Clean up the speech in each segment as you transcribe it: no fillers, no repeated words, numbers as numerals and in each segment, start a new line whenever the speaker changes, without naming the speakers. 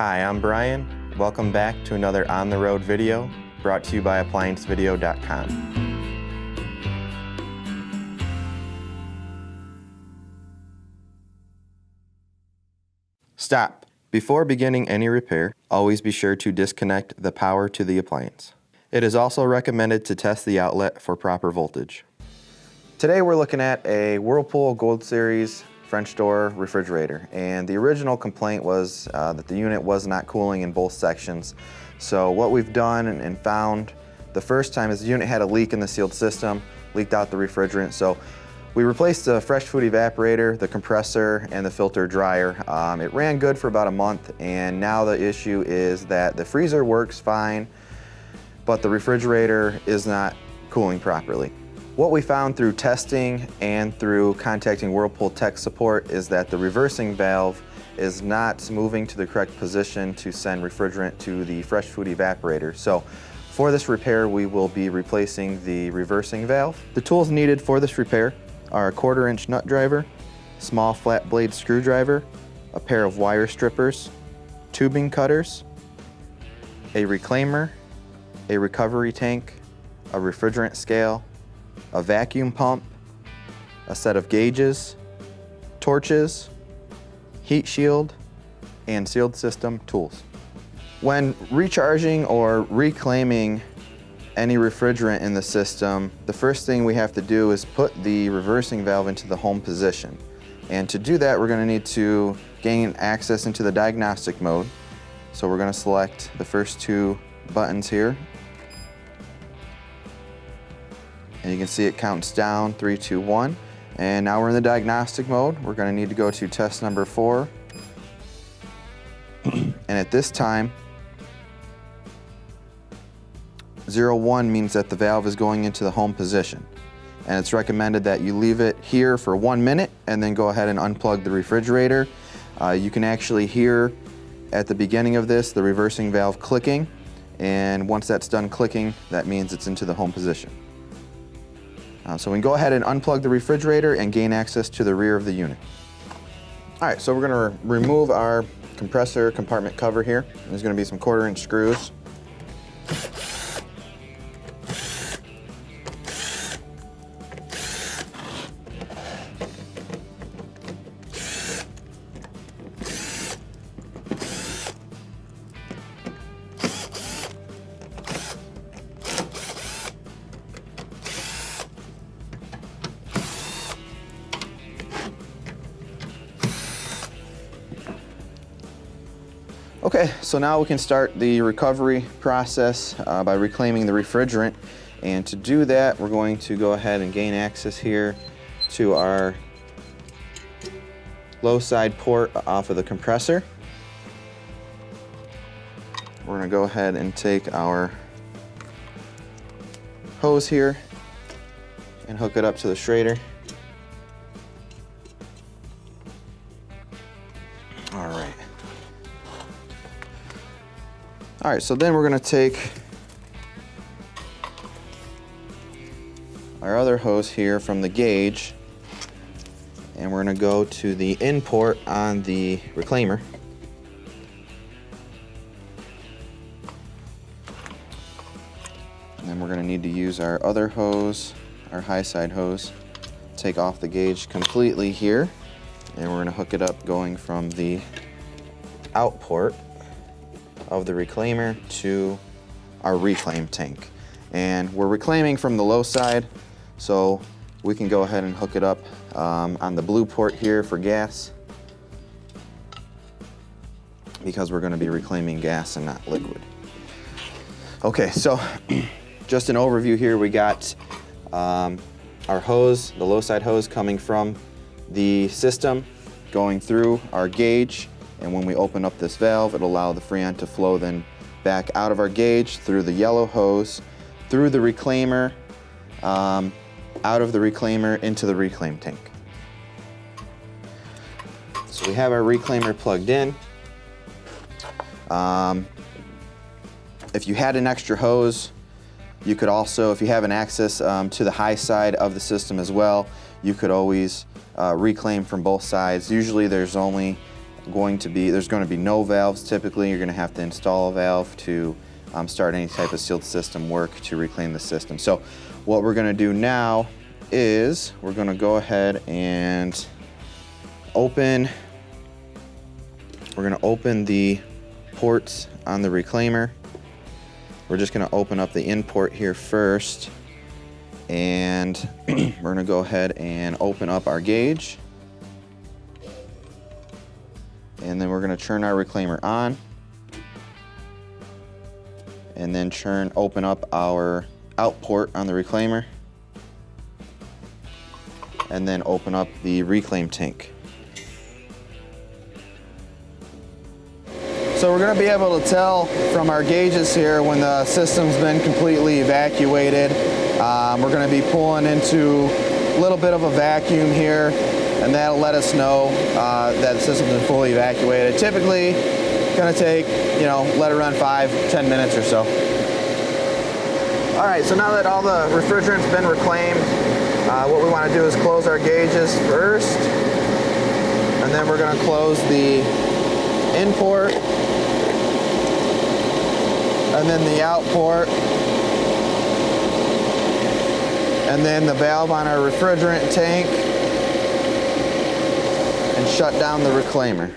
Hi, I'm Brian. Welcome back to another On the Road video brought to you by ApplianceVideo.com. Stop! Before beginning any repair, always be sure to disconnect the power to the appliance. It is also recommended to test the outlet for proper voltage. Today we're looking at a Whirlpool Gold Series French door refrigerator, and the original complaint was that the unit was not cooling in both sections. So what we've done and found the first time is the unit had a leak in the sealed system, leaked out the refrigerant. So we replaced the fresh food evaporator, the compressor, and the filter dryer. It ran good for about a month, and now the issue is that the freezer works fine, but the refrigerator is not cooling properly. What we found through testing and through contacting Whirlpool tech support is that the reversing valve is not moving to the correct position to send refrigerant to the fresh food evaporator. So for this repair, we will be replacing the reversing valve. The tools needed for this repair are a 1/4-inch nut driver, small flat blade screwdriver, a pair of wire strippers, tubing cutters, a reclaimer, a recovery tank, a refrigerant scale, a vacuum pump, a set of gauges, torches, heat shield, and sealed system tools. When recharging or reclaiming any refrigerant in the system, the first thing we have to do is put the reversing valve into the home position. And to do that, we're going to need to gain access into the diagnostic mode. So we're going to select the first two buttons here. And you can see it counts down 3, 2, 1. And now we're in the diagnostic mode. We're going to need to go to test number 4. And at this time, 01 means that the valve is going into the home position. And it's recommended that you leave it here for 1 minute and then go ahead and unplug the refrigerator. You can actually hear at the beginning of this the reversing valve clicking. And once that's done clicking, that means it's into the home position. So we can go ahead and unplug the refrigerator and gain access to the rear of the unit. All right, so we're going to remove our compressor compartment cover here. There's going to be some 1/4-inch screws. Okay, so now we can start the recovery process by reclaiming the refrigerant. And to do that, we're going to go ahead and gain access here to our low side port off of the compressor. We're going to go ahead and take our hose here and hook it up to the Schrader. All right, so then we're going to take our other hose here from the gauge, and we're going to go to the in port on the reclaimer. And then we're going to need to use our other hose, our high side hose, take off the gauge completely here, and we're going to hook it up going from the out port of the reclaimer to our reclaim tank. And we're reclaiming from the low side, so we can go ahead and hook it up on the blue port here for gas, because we're going to be reclaiming gas and not liquid. Okay, so just an overview here. We got our hose, the low side hose, coming from the system, going through our gauge. And when we open up this valve, it'll allow the Freon to flow then back out of our gauge through the yellow hose, through the reclaimer, out of the reclaimer into the reclaim tank. So we have our reclaimer plugged in. If you had an extra hose, you could also, if you have an access to the high side of the system as well, you could always reclaim from both sides. Usually there's only there's going to be no valves. Typically, you're going to have to install a valve to start any type of sealed system work to reclaim the system. So what we're going to do now is we're going to go ahead and open the ports on the reclaimer. We're just going to open up the in port here first, and we're going to go ahead and open up our gauge, and then we're going to turn our reclaimer on, and then open up our out port on the reclaimer, and then open up the reclaim tank. So we're going to be able to tell from our gauges here when the system's been completely evacuated. We're going to be pulling into a little bit of a vacuum here, and that'll let us know that the system's been fully evacuated. Typically, going to take, let it run 5-10 minutes or so. All right, so now that all the refrigerant's been reclaimed, what we want to do is close our gauges first, and then we're going to close the in port, and then the out port, and then the valve on our refrigerant tank, and shut down the reclaimer.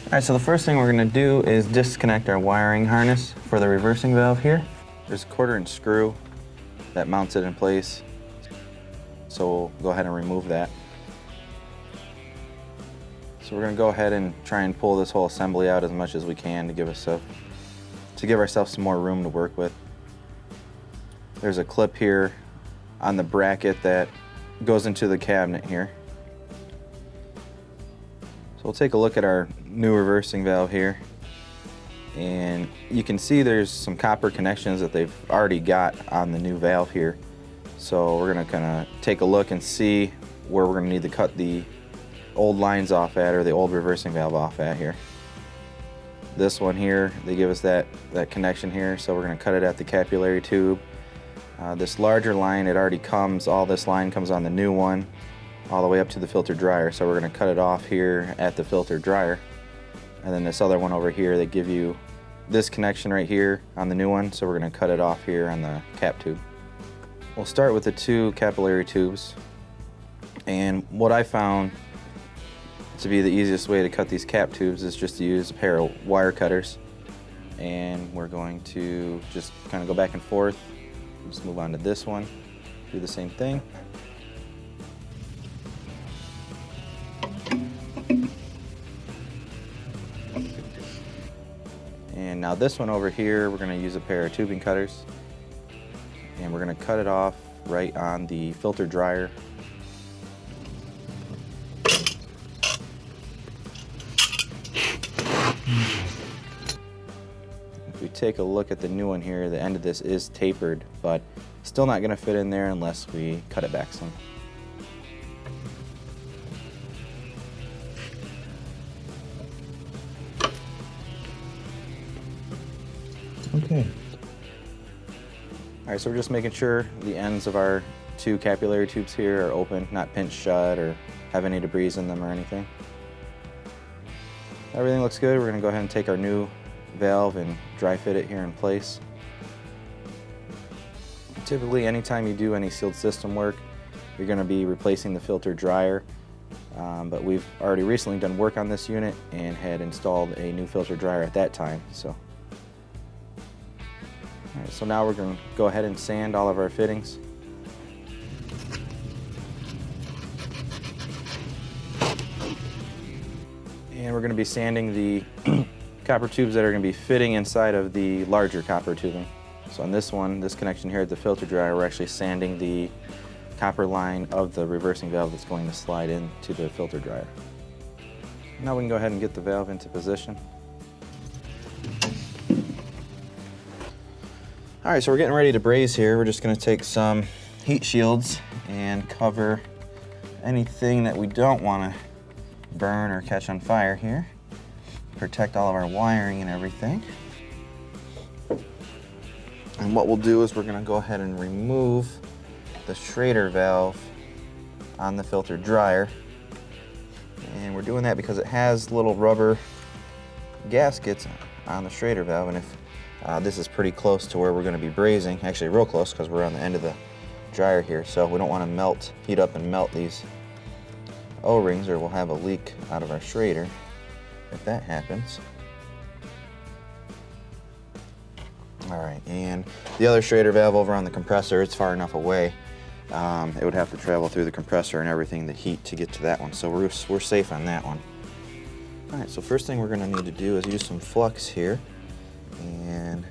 All right, so the first thing we're going to do is disconnect our wiring harness for the reversing valve here. There's a 1/4-inch screw that mounts it in place, so we'll go ahead and remove that. So we're going to go ahead and try and pull this whole assembly out as much as we can to give ourselves some more room to work with. There's a clip here on the bracket that goes into the cabinet here. So we'll take a look at our new reversing valve here, and you can see there's some copper connections that they've already got on the new valve here. So we're going to kind of take a look and see where we're going to need to cut the old lines off at, or the old reversing valve off at here. This one here, they give us that connection here, so we're going to cut it at the capillary tube. This larger line, all this line comes on the new one, all the way up to the filter dryer, so we're going to cut it off here at the filter dryer. And then this other one over here, they give you this connection right here on the new one, so we're going to cut it off here on the cap tube. We'll start with the 2 capillary tubes, and what I found to be the easiest way to cut these cap tubes is just to use a pair of wire cutters, and we're going to just kind of go back and forth. Just move on to this one, do the same thing. And now this one over here, we're going to use a pair of tubing cutters, and we're going to cut it off right on the filter dryer. If we take a look at the new one here, the end of this is tapered, but still not going to fit in there unless we cut it back some. Okay. All right, so we're just making sure the ends of our 2 capillary tubes here are open, not pinched shut or have any debris in them or anything. Everything looks good. We're going to go ahead and take our new valve and dry fit it here in place. Typically, anytime you do any sealed system work, you're going to be replacing the filter dryer, but we've already recently done work on this unit and had installed a new filter dryer at that time. So now we're going to go ahead and sand all of our fittings. And we're going to be sanding the copper tubes that are going to be fitting inside of the larger copper tubing. So on this one, this connection here at the filter dryer, we're actually sanding the copper line of the reversing valve that's going to slide into the filter dryer. Now we can go ahead and get the valve into position. All right, so we're getting ready to braze here. We're just going to take some heat shields and cover anything that we don't want to burn or catch on fire here. Protect all of our wiring and everything. And what we'll do is we're going to go ahead and remove the Schrader valve on the filter dryer. And we're doing that because it has little rubber gaskets on the Schrader valve, and if this is pretty close to where we're going to be brazing, actually real close because we're on the end of the dryer here, so we don't want to heat up and melt these O-rings, or we'll have a leak out of our Schrader if that happens. Alright, and the other Schrader valve over on the compressor, it's far enough away. It would have to travel through the compressor and everything, the heat, to get to that one, so we're safe on that one. Alright, so first thing we're going to need to do is use some flux here and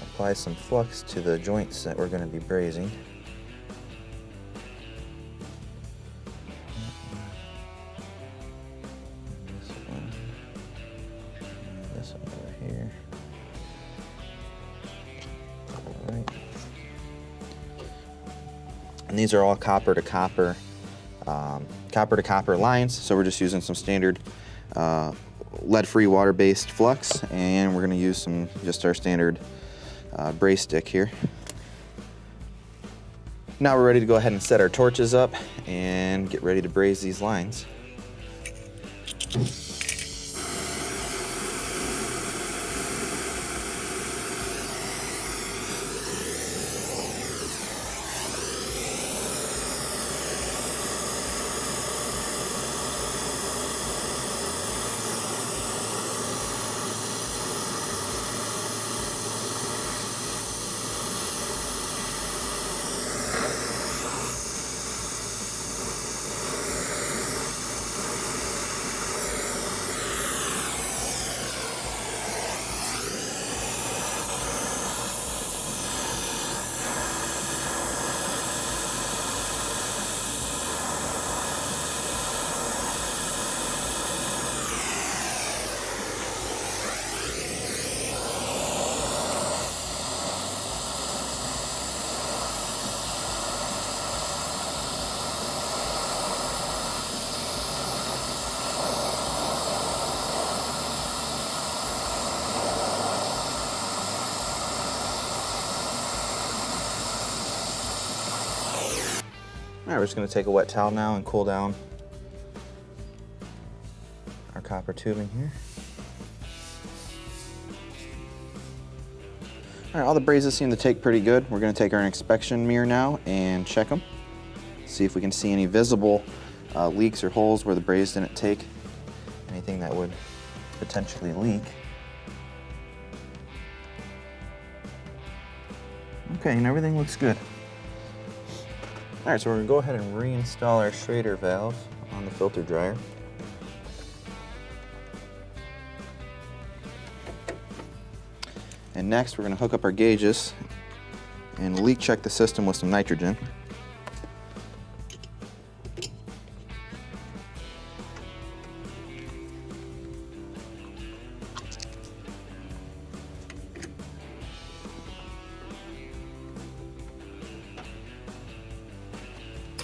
apply some flux to the joints that we're going to be brazing. This one over here. Alright. And these are all copper to copper lines, so we're just using some standard lead-free water-based flux, and we're going to use just our standard braze stick here. Now we're ready to go ahead and set our torches up and get ready to braze these lines. All right, we're just going to take a wet towel now and cool down our copper tubing here. All right, all the brazes seem to take pretty good. We're going to take our inspection mirror now and check them. See if we can see any visible leaks or holes where the braze didn't take. Anything that would potentially leak. Okay, and everything looks good. All right, so we're going to go ahead and reinstall our Schrader valve on the filter dryer. And next, we're going to hook up our gauges and leak check the system with some nitrogen.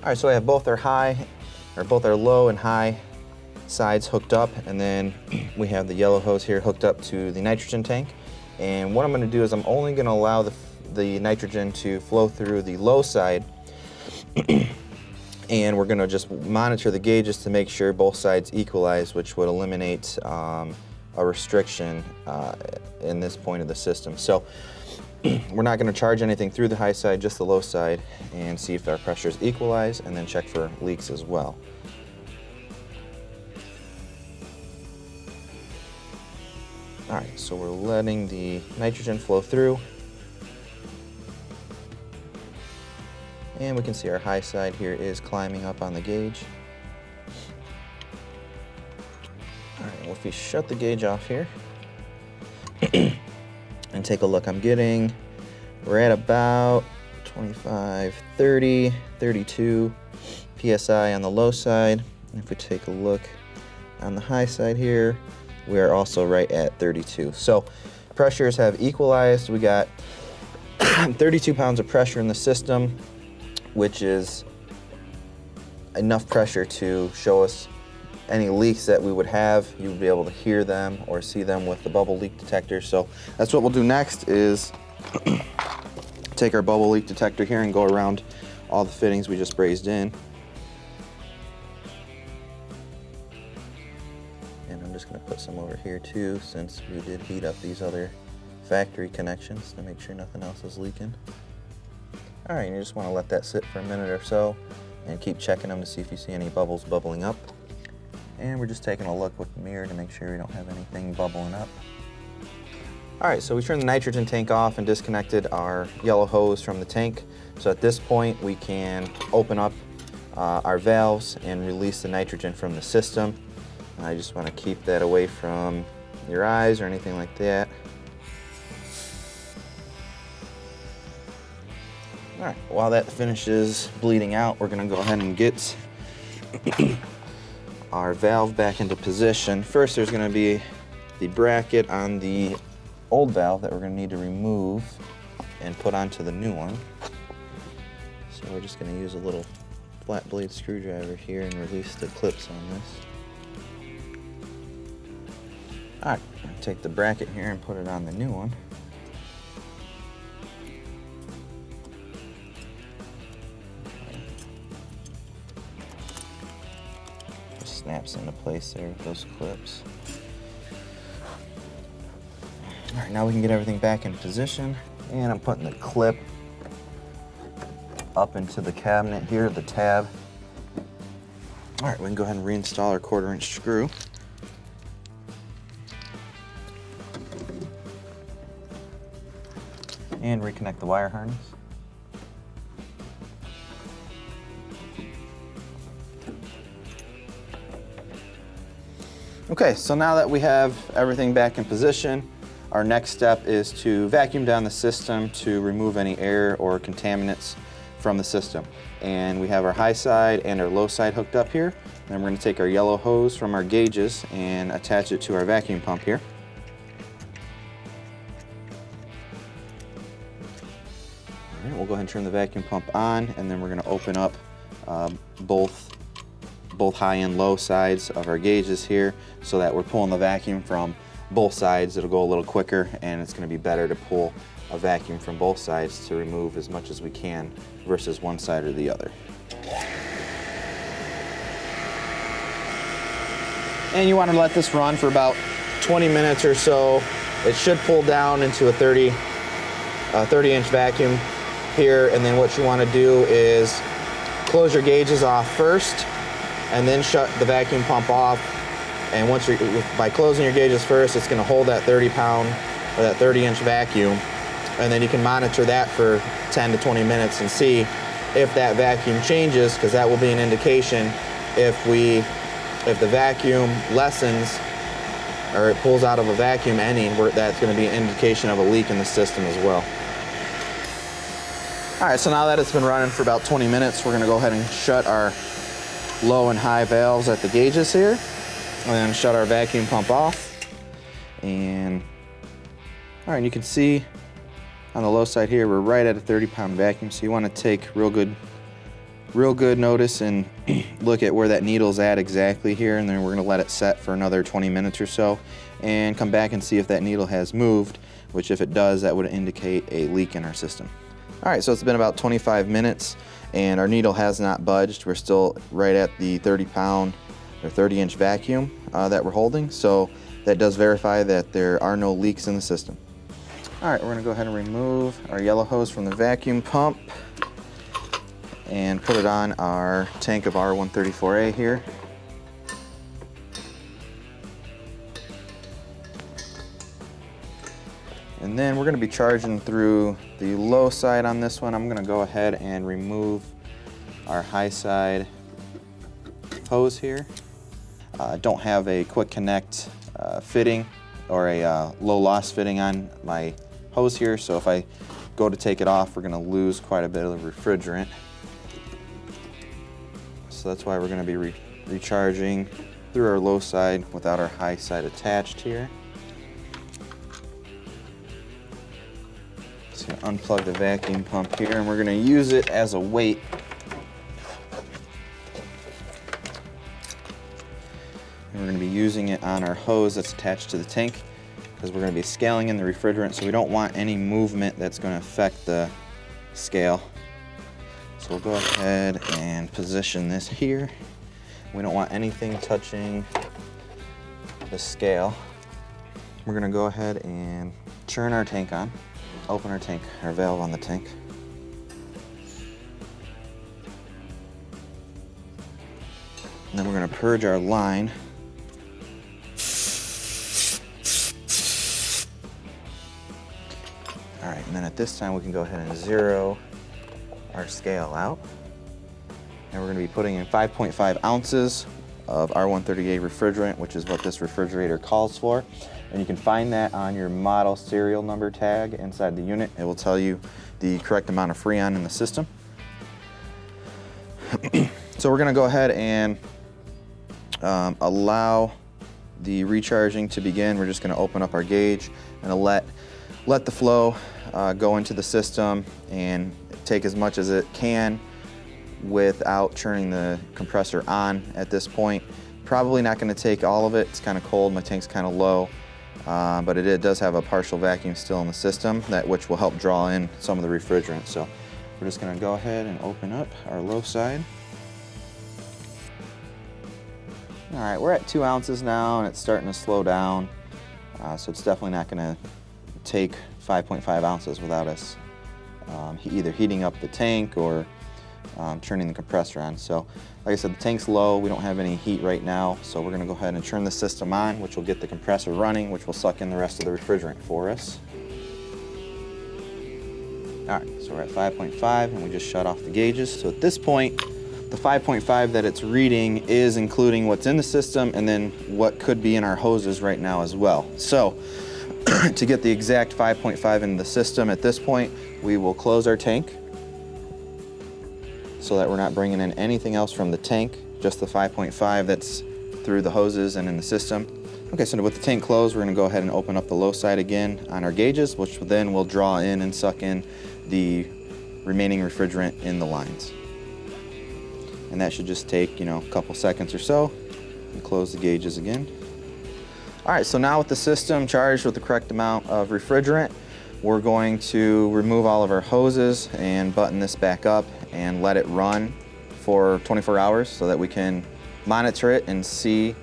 All right, so I have both our low and high sides hooked up, and then we have the yellow hose here hooked up to the nitrogen tank. And what I'm going to do is I'm only going to allow the nitrogen to flow through the low side, and we're going to just monitor the gauges to make sure both sides equalize, which would eliminate a restriction in this point of the system. So we're not going to charge anything through the high side, just the low side, and see if our pressures equalize, and then check for leaks as well. All right, so we're letting the nitrogen flow through, and we can see our high side here is climbing up on the gauge. All right, well, if we shut the gauge off here and take a look, we're at about 25, 30, 32 PSI on the low side. And if we take a look on the high side here, we are also right at 32. So pressures have equalized. We got 32 pounds of pressure in the system, which is enough pressure to show us any leaks that we would have. You would be able to hear them or see them with the bubble leak detector. So that's what we'll do next, is take our bubble leak detector here and go around all the fittings we just brazed in. too, since we did heat up these other factory connections to make sure nothing else is leaking. All right, you just want to let that sit for a minute or so and keep checking them to see if you see any bubbles bubbling up. And we're just taking a look with the mirror to make sure we don't have anything bubbling up. All right, so we turned the nitrogen tank off and disconnected our yellow hose from the tank. So at this point, we can open up our valves and release the nitrogen from the system. I just want to keep that away from your eyes or anything like that. All right, while that finishes bleeding out, we're going to go ahead and get our valve back into position. First, there's going to be the bracket on the old valve that we're going to need to remove and put onto the new one. So we're just going to use a little flat blade screwdriver here and release the clips on this. All right, take the bracket here and put it on the new one. Just snaps into place there with those clips. All right, now we can get everything back in position, and I'm putting the clip up into the cabinet here, the tab. All right, we can go ahead and reinstall our 1/4-inch screw. And reconnect the wire harness. Okay, so now that we have everything back in position, our next step is to vacuum down the system to remove any air or contaminants from the system. And we have our high side and our low side hooked up here. Then we're going to take our yellow hose from our gauges and attach it to our vacuum pump here. All right, we'll go ahead and turn the vacuum pump on, and then we're going to open up both high and low sides of our gauges here so that we're pulling the vacuum from both sides. It'll go a little quicker, and it's going to be better to pull a vacuum from both sides to remove as much as we can versus one side or the other. And you want to let this run for about 20 minutes or so. It should pull down into a 30-inch vacuum here, and then what you want to do is close your gauges off first and then shut the vacuum pump off. And once by closing your gauges first, it's going to hold that 30-pound or that 30-inch vacuum, and then you can monitor that for 10 to 20 minutes and see if that vacuum changes, because that will be an indication if the vacuum lessens or it pulls out of a vacuum ending, that's going to be an indication of a leak in the system as well. All right, so now that it's been running for about 20 minutes, we're going to go ahead and shut our low and high valves at the gauges here, and then shut our vacuum pump off. And all right, you can see on the low side here, we're right at a 30-pound vacuum, so you want to take real good notice and look at where that needle's at exactly here, and then we're going to let it set for another 20 minutes or so and come back and see if that needle has moved, which if it does, that would indicate a leak in our system. All right, so it's been about 25 minutes and our needle has not budged. We're still right at the 30-pound or 30-inch vacuum that we're holding, so that does verify that there are no leaks in the system. All right, we're going to go ahead and remove our yellow hose from the vacuum pump and put it on our tank of R134A here. And then we're going to be charging through the low side on this one. I'm going to go ahead and remove our high side hose here. Don't have a quick connect fitting or a low loss fitting on my hose here, so if I go to take it off, we're going to lose quite a bit of refrigerant. So that's why we're going to be recharging through our low side without our high side attached here. Just going to unplug the vacuum pump here, and we're going to use it as a weight. And we're going to be using it on our hose that's attached to the tank, because we're going to be scaling in the refrigerant, so we don't want any movement that's going to affect the scale. So we'll go ahead and position this here. We don't want anything touching the scale. we're gonna go ahead and turn our tank on, open our valve on the tank. And then we're gonna purge our line. All right, and then at this time we can go ahead and zero our scale out. And we're gonna be putting in 5.5 ounces of R138 refrigerant, which is what this refrigerator calls for. And you can find that on your model serial number tag inside the unit. It will tell you the correct amount of Freon in the system. So we're gonna go ahead and allow the recharging to begin. We're just gonna open up our gauge and let the flow go into the system and take as much as it can without turning the compressor on at this point. Probably not going to take all of it. It's kind of cold, my tank's kind of low, but it does have a partial vacuum still in the system, which will help draw in some of the refrigerant. So we're just going to go ahead and open up our low side. All right, we're at 2 ounces now and it's starting to slow down. So it's definitely not going to take 5.5 ounces without us either heating up the tank or turning the compressor on. So like I said, the tank's low, we don't have any heat right now, so we're gonna go ahead and turn the system on, which will get the compressor running, which will suck in the rest of the refrigerant for us. All right, so we're at 5.5 and we just shut off the gauges. So at this point, the 5.5 that it's reading is including what's in the system and then what could be in our hoses right now as well. So to get the exact 5.5 in the system at this point, we will close our tank so that we're not bringing in anything else from the tank, just the 5.5 that's through the hoses and in the system. Okay, so with the tank closed, we're gonna go ahead and open up the low side again on our gauges, which then will draw in and suck in the remaining refrigerant in the lines. And that should just take, a couple seconds or so, and close the gauges again. All right, so now with the system charged with the correct amount of refrigerant, we're going to remove all of our hoses and button this back up and let it run for 24 hours so that we can monitor it and see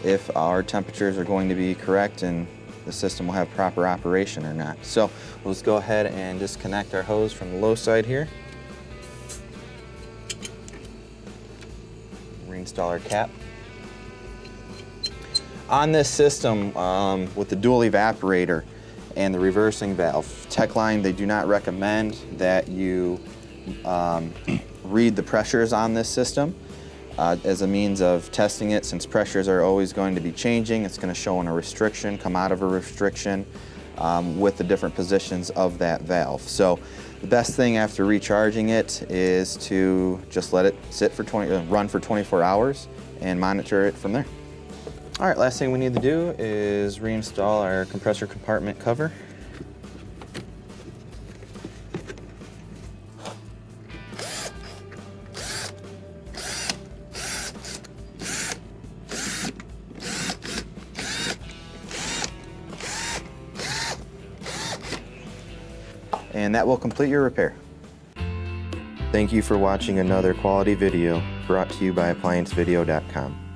if our temperatures are going to be correct and the system will have proper operation or not. So let's go ahead and disconnect our hose from the low side here. Reinstall our cap. On this system, with the dual evaporator and the reversing valve, Techline, they do not recommend that you read the pressures on this system as a means of testing it. Since pressures are always going to be changing, it's going to show in a restriction, come out of a restriction with the different positions of that valve. So the best thing after recharging it is to just let it sit for run for 24 hours and monitor it from there. All right, last thing we need to do is reinstall our compressor compartment cover. And that will complete your repair. Thank you for watching another quality video brought to you by ApplianceVideo.com.